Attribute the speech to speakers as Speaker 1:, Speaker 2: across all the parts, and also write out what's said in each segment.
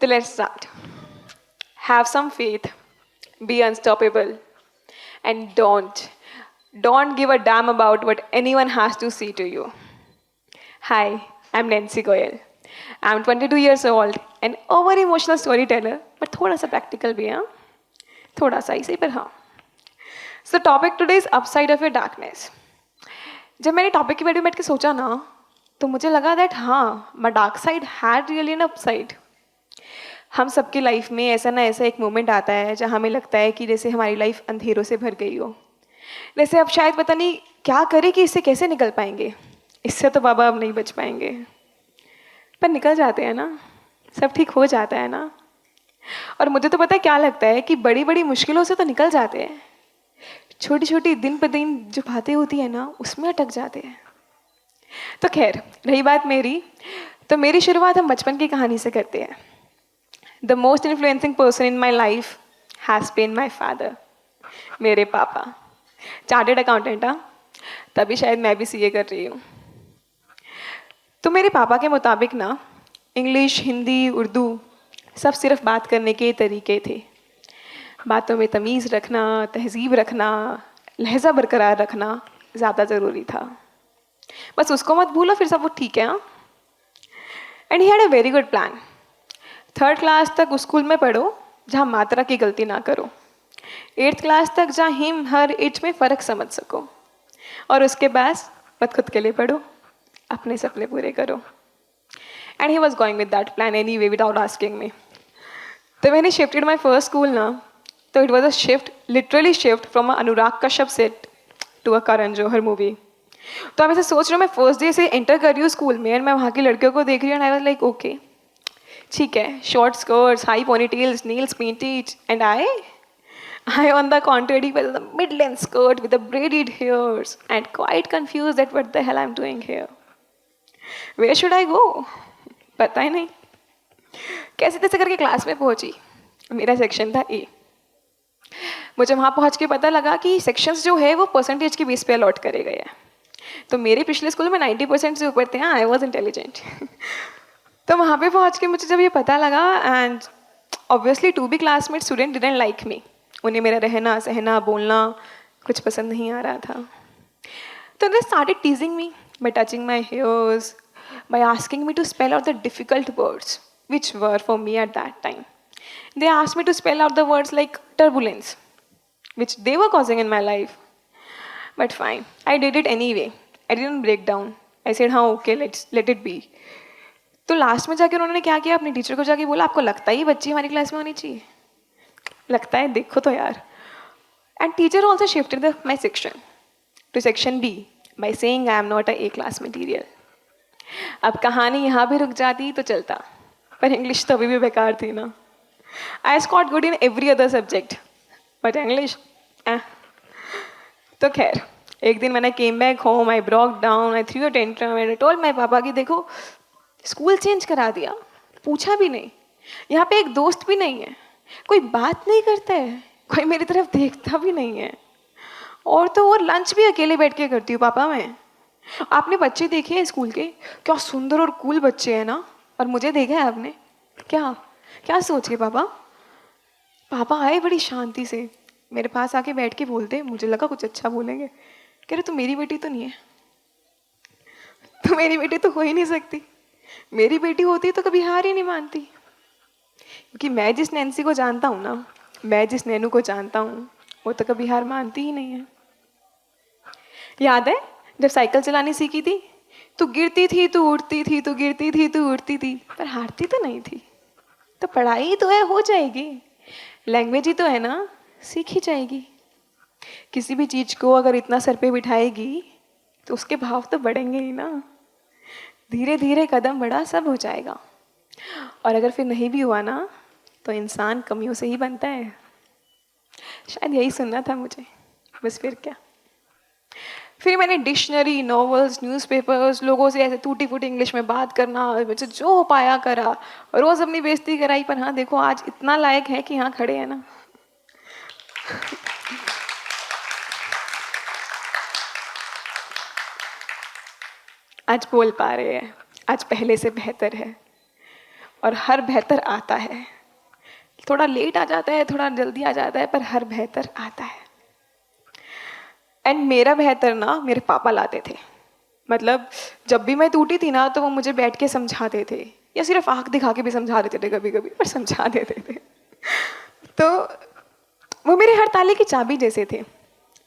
Speaker 1: So let's start. Have some faith, be unstoppable, and don't give a damn about what anyone has to say to you. Hi, I'm Nancy Goyal. I'm 22 years old, an over emotional storyteller, but थोड़ा सा practical भी हाँ, थोड़ा सा इसी पर हाँ. So the topic today is upside of your darkness. जब मैंने टॉपिक के बारे में बैठ के सोचा ना, तो मुझे लगा दैट हाँ, माई dark side had really an upside. हम सबकी लाइफ में ऐसा ना ऐसा एक मोमेंट आता है जहाँ हमें लगता है कि जैसे हमारी लाइफ अंधेरों से भर गई हो. जैसे अब शायद पता नहीं क्या करें कि इससे कैसे निकल पाएंगे. इससे तो बाबा अब नहीं बच पाएंगे. पर निकल जाते हैं ना, सब ठीक हो जाता है ना. और मुझे तो पता है क्या लगता है कि बड़ी बड़ी मुश्किलों से तो निकल जाते हैं, छोटी छोटी दिन पर दिन जो बातें होती है ना उसमें अटक जाते हैं. तो खैर रही बात मेरी, तो मेरी शुरुआत हम बचपन की कहानी से करते हैं. The most influencing person in my life has been my father. मेरे पापा चार्टेड अकाउंटेंट. हाँ, तभी शायद मैं भी सीए कर रही हूँ. तो मेरे पापा के मुताबिक ना इंग्लिश, हिंदी, उर्दू सब सिर्फ बात करने के तरीके थे. बातों में तमीज़ रखना, तहजीब रखना, लहजा बरकरार रखना ज़्यादा ज़रूरी था. बस उसको मत भूलो, फिर सब वो ठीक है. हाँ. And he had a very good plan. 3rd class तक उस स्कूल में पढ़ो जहाँ मात्रा की गलती ना करो. 8th क्लास तक जहाँ हिम हर एज में फ़र्क समझ सको. और उसके बाद मत खुद के लिए पढ़ो, अपने सपने पूरे करो. And he was going with that plan anyway without asking me. तो मैंने शिफ्टेड माई फर्स्ट स्कूल ना, तो it was a shift, literally shift from Anurag Kashyap set to a Karan Johar movie. तो आप ऐसे सोच रहे हो, मैं फर्स्ट डे से एंटर कर रही हूँ स्कूल में एंड मैं वहाँ की लड़कियों को देख रही हूँ and I was like okay ठीक है, short skirts, high ponytails, nails painted, and I on the contrary was the mid-length skirt with the braided hairs and quite confused that what the hell I'm doing here. Where should I go? पता ही नहीं. कैसे तैसे करके class में पहुंची. मेरा section था ए. मुझे वहाँ पहुँच के पता लगा कि सेक्शंस जो है वो परसेंटेज के बेस पे अलॉट करे गए हैं. तो मेरे पिछले स्कूल में 90% से ऊपर थे. हाँ, आई वॉज इंटेलिजेंट. तो वहाँ पे पहुँच के मुझे जब ये पता लगा and obviously to be classmate student didn't like me. उन्हें मेरा रहना सहना बोलना कुछ पसंद नहीं आ रहा था. तो they started teasing me by touching my hairs, by asking me to spell out the difficult words which were for me at that time. They asked me to spell out the words like turbulence which they were causing in my life. But fine, I did it anyway. I didn't break down. I said, हाँ okay, let it be. तो last में जाके उन्होंने क्या किया, अपनी teacher को जाके बोला, आपको लगता है ये बच्ची हमारी क्लास में होनी चाहिए? लगता है, देखो तो यार. And teacher also shifted my section to section B by saying I am not a A class material. अब कहानी यहाँ भी रुक जाती तो चलता, पर इंग्लिश तो अभी भी बेकार थी ना. I scored good in every other subject but English. तो खैर एक दिन मैंने came back home, I broke down, I threw a tantrum and I told my papa कि देखो स्कूल चेंज करा दिया, पूछा भी नहीं, यहाँ पे एक दोस्त भी नहीं है, कोई बात नहीं करता है, कोई मेरी तरफ देखता भी नहीं है, और तो और लंच भी अकेले बैठ के करती हूँ पापा मैं. आपने बच्चे देखे हैं स्कूल के, क्या सुंदर और कूल बच्चे हैं ना, और मुझे देखा है आपने? क्या क्या सोच के पापा? पापा आए बड़ी शांति से मेरे पास आके बैठ के बोलते, मुझे लगा कुछ अच्छा बोलेंगे, कह रहे तू मेरी बेटी तो नहीं है, तो मेरी बेटी तो हो ही नहीं सकती, मेरी बेटी होती तो कभी हार ही नहीं मानती. क्योंकि मैं जिस नैन्सी को जानता हूँ ना, मैं जिस नैनू को जानता हूँ, वो तो कभी हार मानती ही नहीं है. याद है जब साइकिल चलानी सीखी थी, तू गिरती थी तू उठती थी, तू गिरती थी तू उठती थी, पर हारती तो नहीं थी. तो पढ़ाई तो है, हो जाएगी. लैंग्वेज ही तो है ना, सीख ही जाएगी. किसी भी चीज़ को अगर इतना सर पे बिठाएगी तो उसके भाव तो बढ़ेंगे ही ना. धीरे धीरे कदम बढ़ा, सब हो जाएगा. और अगर फिर नहीं भी हुआ ना, तो इंसान कमियों से ही बनता है. शायद यही सुनना था मुझे, बस फिर क्या. फिर मैंने डिक्शनरी, नॉवेल्स, न्यूज़पेपर्स, लोगों से ऐसे टूटी फूटी इंग्लिश में बात करना, मुझे जो हो पाया करा, रोज़ अपनी बेइज्जती कराई. पर हाँ देखो आज इतना लायक है कि यहाँ खड़े हैं ना. आज बोल पा रहे हैं, आज पहले से बेहतर है. और हर बेहतर आता है। थोड़ा लेट आ जाता है, थोड़ा जल्दी आ जाता है, पर हर बेहतर आता है। एंड मेरा बेहतर ना मेरे पापा लाते थे। मतलब जब भी मैं टूटी थी ना तो वो मुझे बैठ के समझाते थे, या सिर्फ आंख दिखा के भी समझा देते थे कभी कभी, पर समझा देते थे। तो वो मेरे हर ताले की चाबी जैसे थे।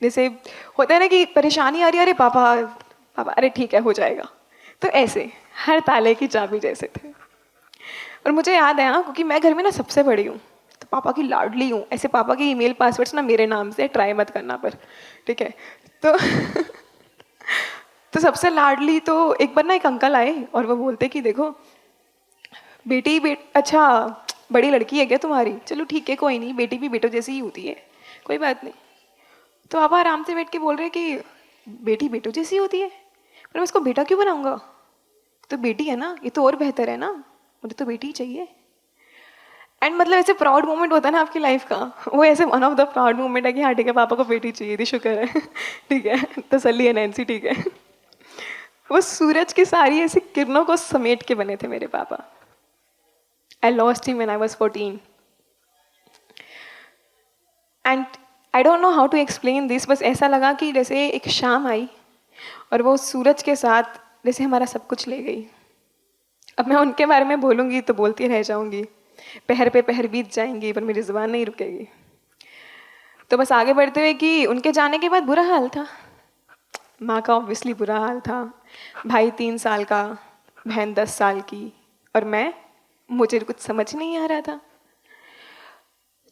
Speaker 1: जैसे होता है ना कि परेशानी आ रही है, अरे पापा पापा, अरे ठीक है हो जाएगा। तो ऐसे हर ताले की चाबी जैसे थे। और मुझे याद है, हाँ, क्योंकि मैं घर में ना सबसे बड़ी हूँ, तो पापा की लाडली हूँ। ऐसे पापा के ईमेल पासवर्ड्स ना मेरे नाम से, ट्राई मत करना पर, ठीक है। तो तो सबसे लाडली, तो एक बार ना एक अंकल आए और वो बोलते कि देखो बेटी अच्छा बड़ी लड़की है क्या तुम्हारी, चलो ठीक है कोई नहीं, बेटी भी बेटों जैसी ही होती है, कोई बात नहीं। तो पापा आराम से बैठ के बोल रहे कि बेटी बेटों जैसी होती है, पर मैं इसको बेटा क्यों बनाऊंगा, तो बेटी है ना, ये तो और बेहतर है ना, मुझे तो बेटी ही चाहिए। एंड मतलब ऐसे प्राउड मोमेंट होता है ना आपकी लाइफ का, वो ऐसे one of the proud moment है कि हाँ ठीक है पापा को बेटी चाहिए थी, शुक्र है। ठीक है, तसल्ली है नैन्सी, ठीक है। वो सूरज की सारी ऐसी किरणों को समेट के बने थे मेरे पापा। I lost him when I was 14 and I don't know how to explain this. बस ऐसा लगा कि जैसे एक शाम आई और वो सूरज के साथ जैसे हमारा सब कुछ ले गई। अब मैं उनके बारे में बोलूँगी तो बोलती रह जाऊँगी, पहर पे पहर बीत जाएंगी, पर मेरी ज़ुबान नहीं रुकेगी। तो बस आगे बढ़ते हुए कि उनके जाने के बाद बुरा हाल था। माँ का ऑब्वियसली बुरा हाल था, भाई 3 साल का, बहन 10 साल की, और मुझे कुछ समझ नहीं आ रहा था।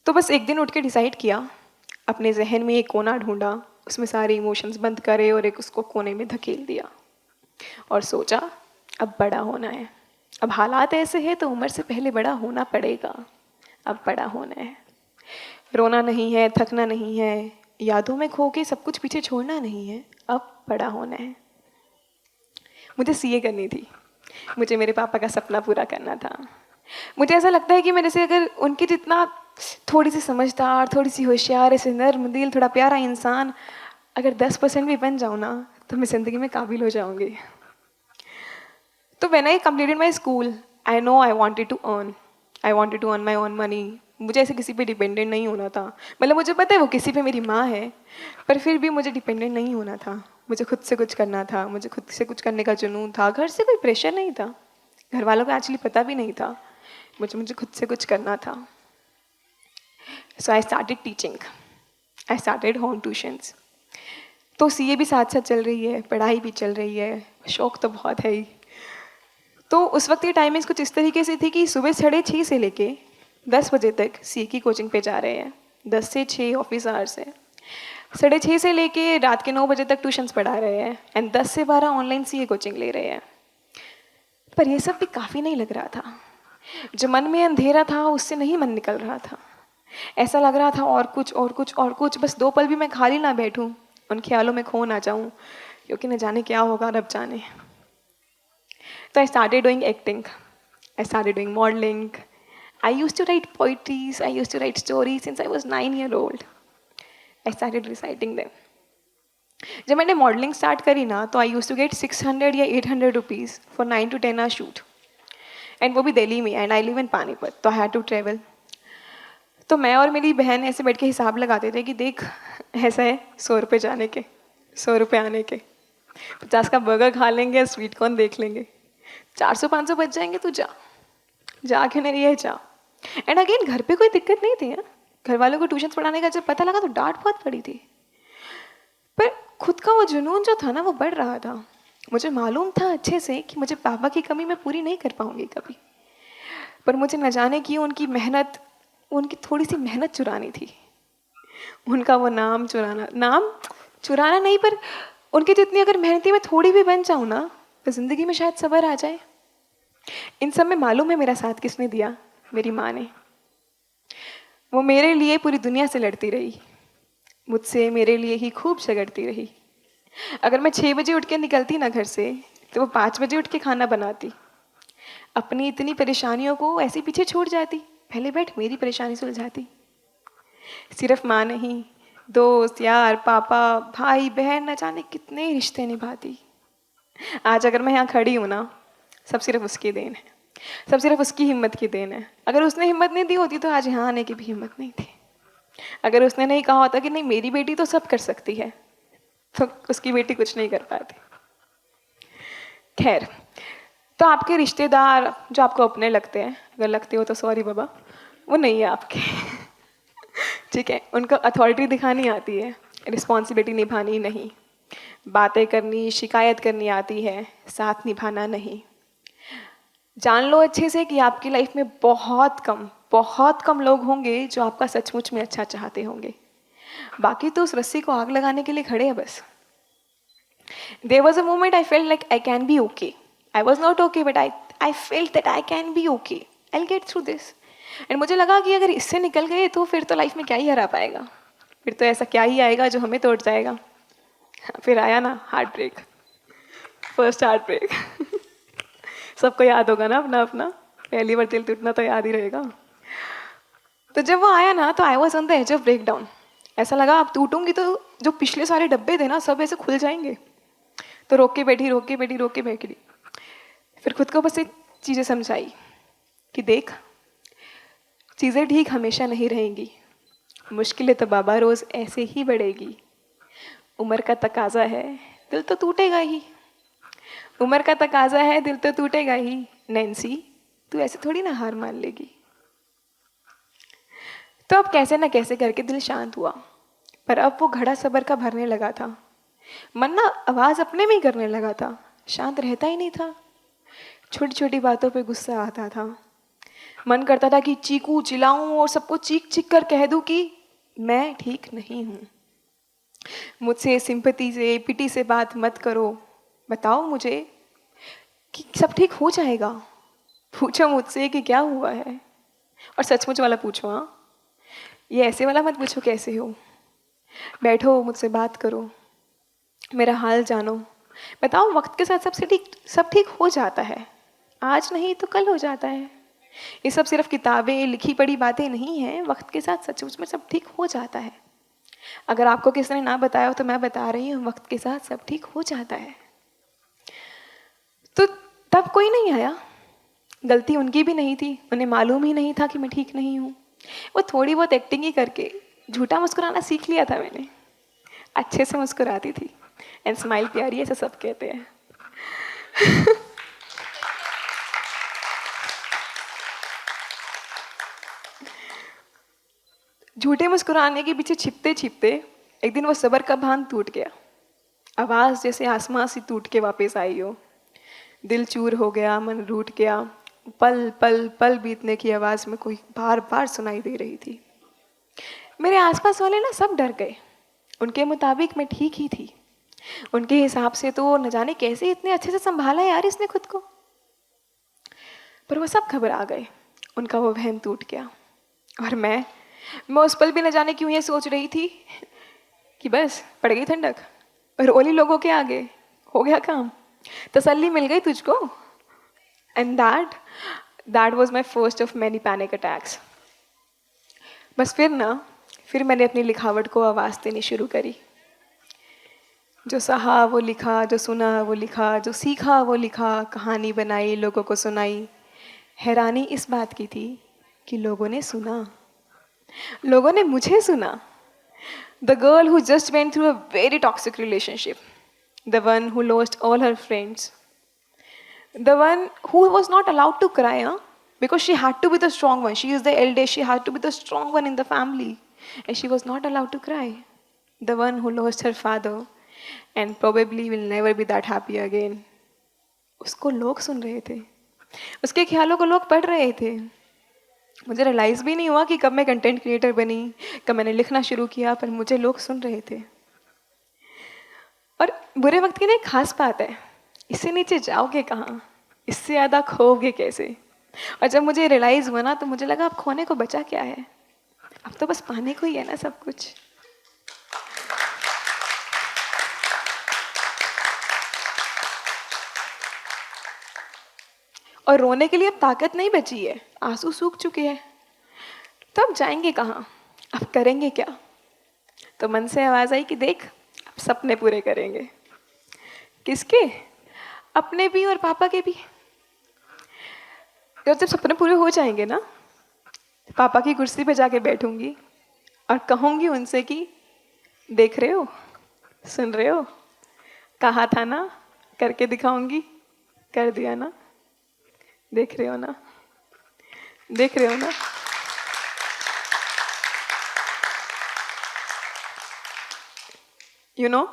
Speaker 1: तो बस एक दिन उठ के डिसाइड किया, अपने जहन में एक कोना ढूंढा, उसमें सारे इमोशंस बंद करे और एक उसको कोने में धकेल दिया और सोचा अब बड़ा होना है, अब हालात ऐसे हैं तो उम्र से पहले बड़ा होना पड़ेगा, अब बड़ा होना है। रोना नहीं है, थकना नहीं है, यादों में खो के सब कुछ पीछे छोड़ना नहीं है, अब बड़ा होना है। मुझे सीए करनी थी, मुझे मेरे पापा का सपना पूरा करना था। मुझे ऐसा लगता है कि मैं जैसे अगर उनके जितना थोड़ी सी समझदार, थोड़ी सी होशियार, ऐसे नर्म दिल, थोड़ा प्यारा इंसान अगर 10% भी बन जाऊँ ना तो मैं ज़िंदगी में काबिल हो जाऊँगी। तो when I completed my school, I know I wanted to earn my own money. मुझे ऐसे किसी पे डिपेंडेंट नहीं होना था। मतलब मुझे पता है वो किसी पे मेरी माँ है, पर फिर भी मुझे डिपेंडेंट नहीं होना था। मुझे खुद से कुछ करना था, मुझे खुद से कुछ करने का जुनून था। घर से कोई प्रेशर नहीं था, घर वालों को एक्चुअली पता भी नहीं था। मुझे खुद से कुछ करना था। So I started teaching, I started home tuitions. तो सीए भी साथ साथ चल रही है, पढ़ाई भी चल रही है, शौक तो बहुत है ही। तो उस वक्त की टाइमिंग्स कुछ इस तरीके से थी कि सुबह 6:30 से लेके 10 बजे तक सीए की कोचिंग पे जा रहे हैं। 10 से 6 ऑफिस आवर्स है। 6:30 से लेके रात के 9 बजे तक ट्यूशन्स पढ़ा रहे हैं एंड 10 से 12 ऑनलाइन सीए कोचिंग ले रहे हैं। पर ये सब भी काफ़ी नहीं लग रहा था। जो मन में अंधेरा था उससे नहीं मन निकल रहा था। ऐसा लग रहा था और कुछ और कुछ और कुछ, बस 2 पल भी मैं खाली ना बैठूं, उन ख्यालों में खो ना जाऊं, क्योंकि न जाने क्या होगा, रब जाने। So I started doing acting. I started doing modeling. I used to write poetries. I used to write stories since I was 9 years old. I started reciting them. जब मैंने मॉडलिंग स्टार्ट करी ना तो आई यूज टू गेट 600 या 800 rupees for 9 to 10 hour shoot, and वो भी दिल्ली में, and I live in Panipat, तो आई हैड टू ट्रेवल। तो मैं और मेरी बहन ऐसे बैठ के हिसाब लगाते थे कि देख ऐसा है 100 रुपये जाने के, 100 रुपये आने के, 50 का बर्गर खा लेंगे, स्वीट कॉर्न देख लेंगे, 400-500 बच जाएंगे, तू जा क्यों नहीं रही है, जा। एंड अगेन घर पे कोई दिक्कत नहीं थी। घर वालों को ट्यूशन पढ़ाने का जब पता लगा तो डांट बहुत पड़ी थी, पर खुद का वो जुनून जो था ना वो बढ़ रहा था। मुझे मालूम था अच्छे से कि मुझे पापा की कमी मैं पूरी नहीं कर पाऊंगी कभी, पर मुझे न जाने की उनकी मेहनत, उनकी थोड़ी सी मेहनत चुरानी थी, उनका वो नाम चुराना नहीं, पर उनकी जितनी अगर मेहनती मैं थोड़ी भी बन जाऊँ ना तो ज़िंदगी में शायद सब्र आ जाए। इन सब में मालूम है मेरा साथ किसने दिया, मेरी माँ ने। वो मेरे लिए पूरी दुनिया से लड़ती रही, मुझसे मेरे लिए ही खूब झगड़ती रही। अगर मैं 6 बजे उठ के निकलती ना घर से तो वो 5 बजे उठ के खाना बनाती। अपनी इतनी परेशानियों को ऐसे पीछे छोड़ जाती, पहले बैठ मेरी परेशानी सुलझाती। सिर्फ माँ नहीं, दोस्त, यार, पापा, भाई, बहन, न जाने कितने रिश्ते निभाती। आज अगर मैं यहाँ खड़ी हूँ ना, सब सिर्फ उसकी देन है। सब सिर्फ उसकी हिम्मत की देन है। अगर उसने हिम्मत नहीं दी होती तो आज यहाँ आने की भी हिम्मत नहीं थी। अगर उसने नहीं कहा होता कि नहीं मेरी बेटी तो सब कर सकती है, तो उसकी बेटी कुछ नहीं कर पाती। खैर, तो आपके रिश्तेदार जो आपको अपने लगते हैं, अगर लगते हो तो सॉरी बाबा, वो नहीं है आपके। ठीक है, उनको अथॉरिटी दिखानी आती है, रिस्पॉन्सिबिलिटी निभानी नहीं, बातें करनी, शिकायत करनी आती है, साथ निभाना नहीं। जान लो अच्छे से कि आपकी लाइफ में बहुत कम लोग होंगे जो आपका सचमुच में अच्छा चाहते होंगे। बाकी तो उस रस्सी को आग लगाने के लिए खड़े हैं बस। There was a moment I felt like I can be okay. I was not okay, but I felt that I can be okay. I'll get through this. And मुझे लगा कि अगर इससे निकल गए तो फिर तो लाइफ में क्या ही हरा पाएगा, फिर तो ऐसा क्या ही आएगा जो हमें तोड़ जाएगा। फिर आया ना heart break, first heart break. सबको याद होगा ना अपना अपना, पहली बार दिल टूटना तो याद ही रहेगा। तो जब वो आया ना तो I was on the edge of break down. ऐसा लगा अब टूटूंगी तो जो पिछले सारे डब्बे थे ना सब ऐसे खुल जाएंगे। तो रोक के बैठी। फिर खुद को बस एक चीज़ें समझाई कि देख, चीज़ें ठीक हमेशा नहीं रहेंगी, मुश्किलें तो बाबा रोज़ ऐसे ही बढ़ेगी। उम्र का तकाजा है, दिल तो टूटेगा ही। उम्र का तकाजा है, दिल तो टूटेगा ही। नैन्सी, तू ऐसे थोड़ी ना हार मान लेगी। तो अब कैसे ना कैसे करके दिल शांत हुआ, पर अब वो घड़ा सब्र का भरने लगा था। मन ना आवाज़ अपने में ही करने लगा था, शांत रहता ही नहीं था। छोटी छोटी बातों पे गुस्सा आता था। मन करता था कि चीखूं, चिल्लाऊं और सबको चीख चीख कर कह दूं कि मैं ठीक नहीं हूं। मुझसे सिंपैथी से, पिटी से बात मत करो। बताओ मुझे कि सब ठीक हो जाएगा। पूछो मुझसे कि क्या हुआ है, और सचमुच वाला पूछो। हाँ, ये ऐसे वाला मत पूछो कैसे हो। बैठो, मुझसे बात करो, मेरा हाल जानो। बताओ, वक्त के साथ सब ठीक हो जाता है। आज नहीं तो कल हो जाता है। ये सब सिर्फ किताबें, लिखी पढ़ी बातें नहीं हैं। वक्त के साथ सचमुच में सब ठीक हो जाता है। अगर आपको किसी ने ना बताया हो तो मैं बता रही हूँ, वक्त के साथ सब ठीक हो जाता है। तो तब कोई नहीं आया, गलती उनकी भी नहीं थी। उन्हें मालूम ही नहीं था कि मैं ठीक नहीं हूँ। वो थोड़ी बहुत एक्टिंग ही करके झूठा मुस्कुराना सीख लिया था मैंने। अच्छे से मुस्कुराती थी, एंड स्माइल प्यारी, ऐसा सब कहते हैं। झूठे मुस्कुराने के पीछे छिपते छिपते एक दिन वो सब्र का बांध टूट गया। आवाज़ जैसे आसमां से टूट के वापस आई हो। दिल चूर हो गया, मन रूठ गया। पल पल पल बीतने की आवाज़ में कोई बार बार सुनाई दे रही थी। मेरे आसपास वाले ना सब डर गए। उनके मुताबिक मैं ठीक ही थी। उनके हिसाब से तो न जाने कैसे इतने अच्छे से संभाला यार इसने खुद को। पर वो सब घबरा गए, उनका वो वहम टूट गया। और मैं उस पल भी न जाने क्यों ये सोच रही थी कि बस पड़ गई ठंडक, और ओली लोगों के आगे हो गया काम, तसल्ली मिल गई तुझको। And that was my first of many panic attacks. बस फिर मैंने अपनी लिखावट को आवाज़ देनी शुरू करी। जो सहा वो लिखा, जो सुना वो लिखा, जो सीखा वो लिखा, कहानी बनाई, लोगों को सुनाई। हैरानी इस बात की थी कि लोगों ने सुना, लोगों ने मुझे सुना। The girl who just went through a very toxic relationship, the one who lost all her friends, the one who was not allowed to cry, huh? Because she had to be the strong one. She is the eldest, she had to be the strong one in the family, and she was not allowed to cry. The one who lost her father and probably will never be that happy again. उसको लोग सुन रहे थे, उसके ख्यालों को लोग पढ़ रहे थे। मुझे रियलाइज़ भी नहीं हुआ कि कब मैं कंटेंट क्रिएटर बनी, कब मैंने लिखना शुरू किया, पर मुझे लोग सुन रहे थे। और बुरे वक्त की ना एक खास बात है, इससे नीचे जाओगे कहाँ, इससे ज़्यादा खोओगे कैसे। और जब मुझे रियलाइज़ हुआ ना तो मुझे लगा अब खोने को बचा क्या है, अब तो बस पाने को ही है ना सब कुछ। और रोने के लिए अब ताकत नहीं बची है, आंसू सूख चुके हैं। तो अब जाएंगे कहाँ, अब करेंगे क्या। तो मन से आवाज़ आई कि देख, अब सपने पूरे करेंगे। किसके? अपने भी और पापा के भी। जब सपने पूरे हो जाएंगे ना, पापा की कुर्सी पे जाके बैठूंगी और कहूंगी उनसे कि देख रहे हो, सुन रहे हो, कहा था ना, करके दिखाऊंगी, कर दिया ना, देख रहे हो ना, देख रहे हो ना. You know,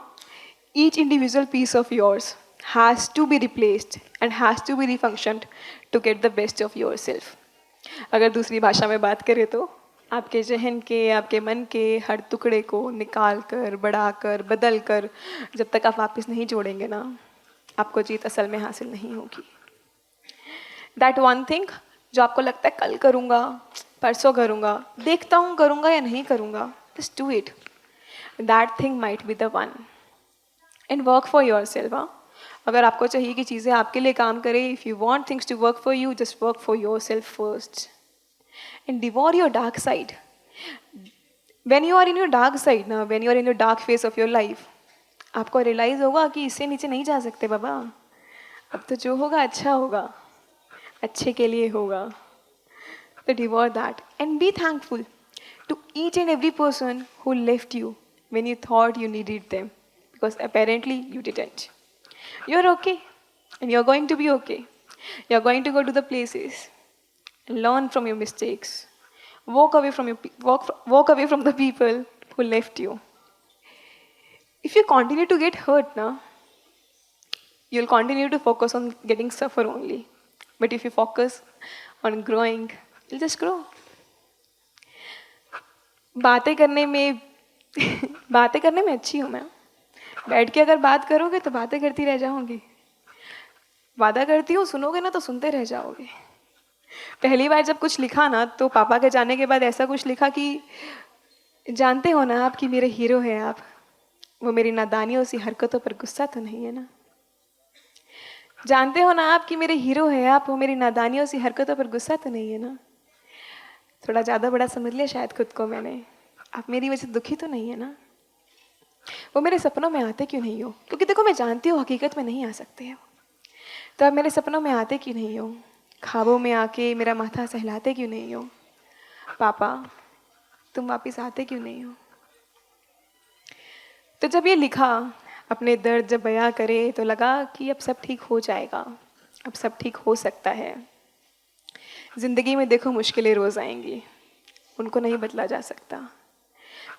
Speaker 1: each individual piece of yours has to be replaced and has to be refunctioned to get the best of yourself. अगर दूसरी भाषा में बात करें तो आपके जहन के, आपके मन के हर टुकड़े को निकाल कर, बढ़ा कर, बदल कर, जब तक आप वापस नहीं जोड़ेंगे ना, आपको जीत असल में हासिल नहीं होगी. दैट वन थिंग जो आपको लगता है कल करूँगा, परसों करूँगा, देखता हूँ करूँगा या नहीं करूँगा, just do it. That thing might be the one. And work for yourself. अगर आपको चाहिए कि चीज़ें आपके लिए काम करें, if you want things to work for you, just work for yourself first and devour your dark side. When you are in your dark side ना, when you are in your dark phase of your life, आपको realise होगा कि इससे नीचे नहीं जा सकते बाबा. अब तो जो होगा अच्छा होगा, अच्छे के लिए होगा. तो devour that and be thankful to each and every person who left you when you thought you needed them, because apparently you didn't. You're okay, and you're going to be okay. You're going to go to the places and learn from your mistakes. Walk away from walk away from the people who left you. If you continue to get hurt now, you'll continue to focus on getting suffer only. But if you focus on growing, you'll just grow. बातें करने में अच्छी हूँ मैं. बैठ के अगर बात करोगे तो बातें करती रह जाओगी. वादा करती हूँ सुनोगे ना तो सुनते रह जाओगे. पहली बार जब कुछ लिखा ना, तो पापा के जाने के बाद ऐसा कुछ लिखा कि जानते हो ना आप कि मेरे हीरो हैं आप, वो मेरी नादानियों सी हरकतों पर गुस्सा तो नहीं है ना. जानते हो ना आप कि मेरे हीरो हैं आप, वो मेरी नादानियों सी हरकतों पर गुस्सा तो नहीं है ना. थोड़ा ज़्यादा बड़ा समझ लिया शायद खुद को मैंने. आप मेरी वजह से दुखी तो नहीं है ना. वो मेरे सपनों में आते क्यों नहीं हो? क्योंकि देखो मैं जानती हूँ हकीकत में नहीं आ सकते हैं. तो आप मेरे सपनों में आते क्यों नहीं हो? ख्वाबों में आके मेरा माथा सहलाते क्यों नहीं हो? पापा तुम वापस आते क्यों नहीं हो? तो जब ये लिखा, अपने दर्द जब बयां करे, तो लगा कि अब सब ठीक हो जाएगा, अब सब ठीक हो सकता है. ज़िंदगी में देखो मुश्किलें रोज़ आएंगी, उनको नहीं बदला जा सकता.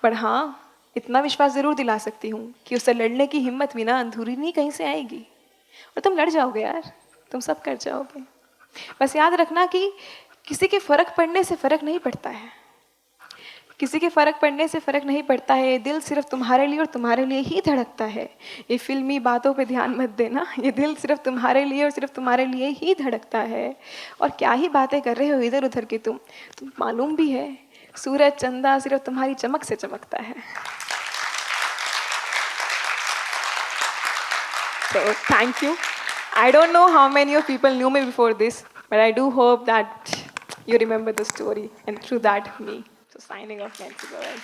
Speaker 1: पर हाँ, इतना विश्वास ज़रूर दिला सकती हूँ कि उससे लड़ने की हिम्मत भी ना अधूरी नहीं कहीं से आएगी. और तुम लड़ जाओगे यार, तुम सब कर जाओगे. बस याद रखना कि किसी के फ़र्क पड़ने से फ़र्क नहीं पड़ता है. किसी के फ़र्क पड़ने से फ़र्क नहीं पड़ता है. दिल सिर्फ तुम्हारे लिए और तुम्हारे लिए ही धड़कता है. ये फिल्मी बातों पे ध्यान मत देना. ये दिल सिर्फ तुम्हारे लिए और सिर्फ तुम्हारे लिए ही धड़कता है. और क्या ही बातें कर रहे हो इधर उधर की तुम मालूम भी है सूरज चंदा सिर्फ तुम्हारी चमक से चमकता है. So thank you. I don't know how many of people knew me before this, but I do hope that you remember the story and through that me. So signing off, Nancy Goel.